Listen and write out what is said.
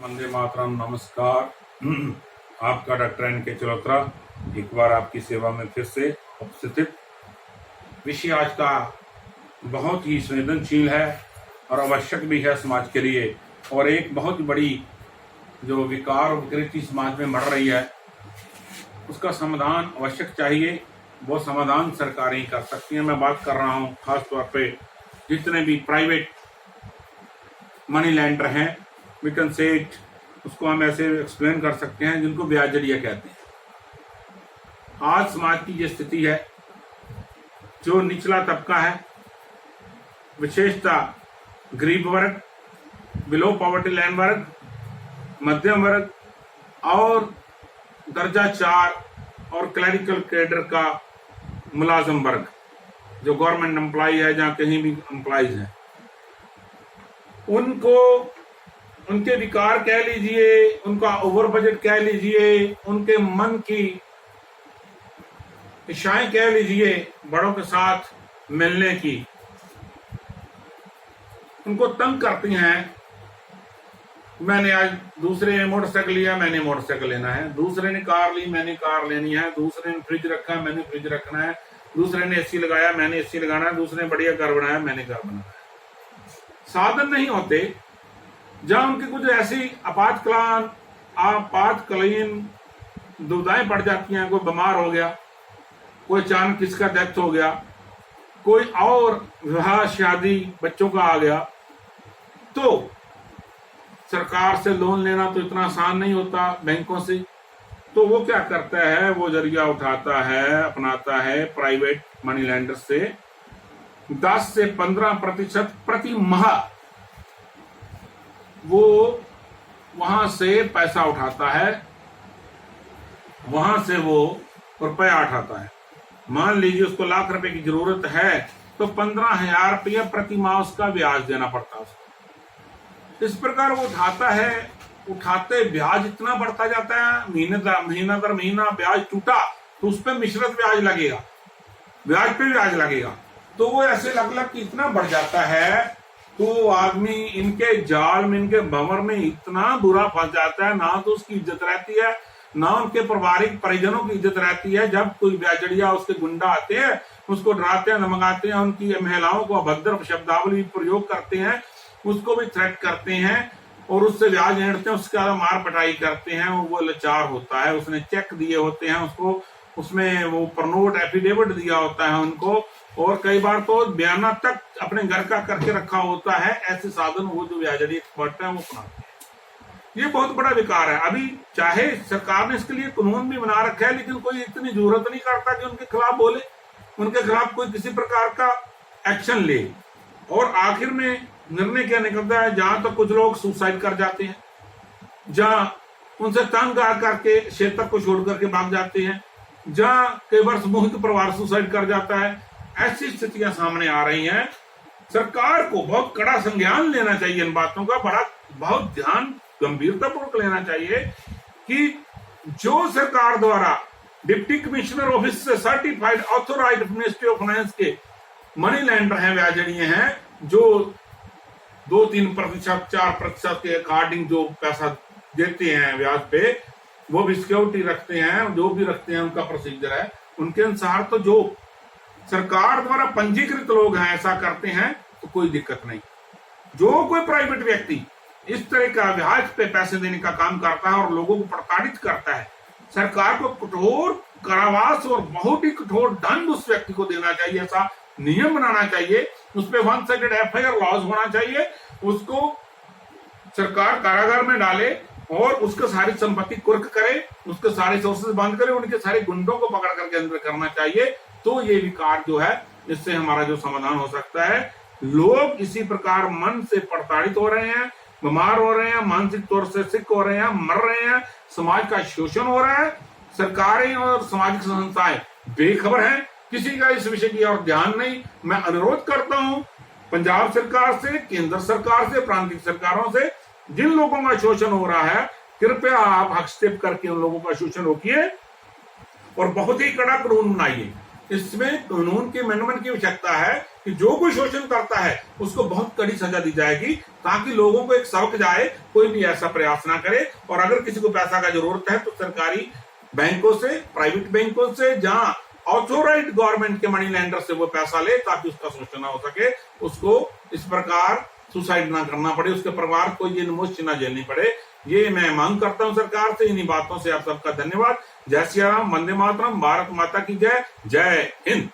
वंदे मातरम। नमस्कार। आपका doctor NK. Chalotra एक बार आपकी सेवा में फिर से उपस्थित। विषय आज का बहुत ही संवेदनशील है और आवश्यक भी है समाज के लिए, और एक बहुत बड़ी जो विकार और विकृति समाज में बढ़ रही है उसका समाधान आवश्यक चाहिए। वो समाधान सरकारें कर सकती हैं। मैं बात कर रहा हूँ खास तौर पे जितने भी प्राइवेट मनी लैंडर हैं, वी कैन से इट, उसको हम ऐसे एक्सप्लेन कर सकते हैं, जिनको ब्याजरिया कहते हैं। आज समाज की ये स्थिति है, जो निचला तबका है, विशेषतः गरीब वर्ग, बिलो पॉवर्टी लाइन वर्ग, मध्यम वर्ग और दर्जा 4 और क्लरिकल कैडर का मुलाजम वर्ग, जो गवर्नमेंट एम्प्लॉय है, जहाँ कहीं भी एम्प्लॉयज हैं, उनको उनके विकार कह लीजिए, उनका ओवर बजट कह लीजिए, उनके मन की इच्छाएं कह लीजिए, बड़ों के साथ मिलने की, उनको तंग करती हैं। मैंने आज दूसरे ने मोटरसाइकिल लिया, मैंने मोटरसाइकिल लेना है। दूसरे ने कार ली, मैंने कार लेनी है। दूसरे ने फ्रिज रखा, मैंने फ्रिज रखना है। दूसरे ने एसी लगाया, मैंने एसी लगाना है। दूसरे ने बढ़िया घर बनाया, मैंने घर बनाना है। साधन नहीं होते, जहां उनकी कुछ ऐसी आपातकालीन दुविधाएं पड़ जाती हैं। कोई बीमार हो गया, कोई अचानक किसका डेथ हो गया, कोई और विवाह शादी बच्चों का आ गया, तो सरकार से लोन लेना तो इतना आसान नहीं होता बैंकों से। तो वो क्या करता है, वो जरिया उठाता है, अपनाता है प्राइवेट मनी लैंडर से 10 से 15% प्रति माह वो वहां से पैसा उठाता है, वहां से वो रुपया उठाता है। मान लीजिए उसको लाख रुपए की जरूरत है, तो 15,000 रुपया प्रति माह उसका ब्याज देना पड़ता है उसको। इस प्रकार वो उठाता है, उठाते ब्याज इतना बढ़ता जाता है, महीना दर महीना ब्याज टूटा तो उस पर मिश्रित ब्याज लगेगा, ब्याज पे ब्याज लगेगा। तो वो ऐसे लग इतना बढ़ जाता है, तो आदमी इनके जाल में, इनके भंवर में इतना बुरा फंस जाता है, ना तो उसकी इज्जत रहती है, ना उनके पारिवारिक परिजनों की इज्जत रहती है। जब कोई ब्याजड़िया, उसके गुंडा आते हैं, उसको डराते हैं, धमकाते हैं, उनकी महिलाओं को अभद्र शब्दावली प्रयोग करते हैं, उसको भी थ्रेट करते हैं और उससे ब्याज ऐंठते हैं, उसके बाद मार पटाई करते हैं। वो लाचार होता है, उसने चेक दिए होते हैं उसको, उसमें वो प्रनोट एफिडेविट दिया होता है उनको, और कई बार तो बयाना तक अपने घर का करके रखा होता है। ऐसे साधन वो जो ब्याजड़ी एक्सपर्ट है वो अपनाते हैं। ये बहुत बड़ा विकार है। अभी चाहे सरकार ने इसके लिए कानून भी बना रखा है, लेकिन कोई इतनी जरूरत नहीं करता कि उनके खिलाफ बोले, उनके खिलाफ कोई किसी प्रकार का एक्शन ले। और आखिर में निर्णय क्या निकलता है, जहां तो कुछ लोग सुसाइड कर जाते हैं, जहां उनसे तंग आ करके क्षेत्र को छोड़ करके भाग जाते हैं, जहां कई बार समूहिक परिवार सुसाइड कर जाता है। ऐसी स्थितियां सामने आ रही हैं। सरकार को बहुत कड़ा संज्ञान लेना चाहिए इन बातों का, बहुत ध्यान गंभीरतापूर्वक लेना चाहिए कि जो सरकार द्वारा डिप्टी कमिश्नर ऑफिस से certified authorized ministry of finance के मनी लैंडर हैं, ब्याजड़िए हैं, जो 2-3%, 4% के अकॉर्डिंग जो पैसा देते हैं ब्याज पे, वो भी सिक्योरिटी रखते हैं, जो भी रखते हैं उनका प्रोसीजर है उनके अनुसार। तो जो सरकार द्वारा पंजीकृत लोग हैं ऐसा करते हैं तो कोई दिक्कत नहीं। जो कोई प्राइवेट व्यक्ति इस तरह का ब्याज पे पैसे देने का काम करता है और लोगों को प्रताड़ित करता है, सरकार को कठोर कारावास और बहुत ही कठोर दंड उस व्यक्ति को देना चाहिए। ऐसा नियम बनाना चाहिए, उस पर 1 साइडेड FIR लॉज होना चाहिए, उसको सरकार कारागार में डाले और उसके सारी संपत्ति कुर्क करे, उसके सारे सोर्सेज बंद करे, उनके सारे गुंडों को पकड़ करके अंदर करना चाहिए। तो ये विकार जो है, इससे हमारा जो समाधान हो सकता है। लोग इसी प्रकार मन से प्रताड़ित हो रहे हैं, बीमार हो रहे हैं, मानसिक तौर से सिक हो रहे हैं, मर रहे हैं, समाज का शोषण हो रहा है। सरकारें और सामाजिक संस्थाएं बेखबर हैं, किसी का इस विषय की और ध्यान नहीं। मैं अनुरोध करता हूं पंजाब सरकार से, केंद्र सरकार से, प्रांतीय सरकारों से, जिन लोगों का शोषण हो रहा है, कृपया आप हस्तक्षेप करके उन लोगों का शोषण रोकिए और बहुत ही कड़ा कानून बनाइए। इसमें कानून के अमेंडमेंट की आवश्यकता है कि जो कोई शोषण करता है उसको बहुत कड़ी सजा दी जाएगी, ताकि लोगों को एक सबक जाए, कोई भी ऐसा प्रयास ना करे। और अगर किसी को पैसा का जरूरत है तो सरकारी बैंकों से, प्राइवेट बैंकों से, जहां ऑथोराइज्ड गवर्नमेंट के मनी लैंडर से वो पैसा ले, ताकि उसका शोषण ना हो सके, उसको इस प्रकार सुसाइड ना करना पड़े, उसके परिवार को ये नमोश ना झेलनी पड़े। ये मैं मांग करता हूं सरकार से। इन्हीं बातों से आप सबका धन्यवाद। जय सिया राम, वंदे मातरम, भारत माता की जय, जय हिंद।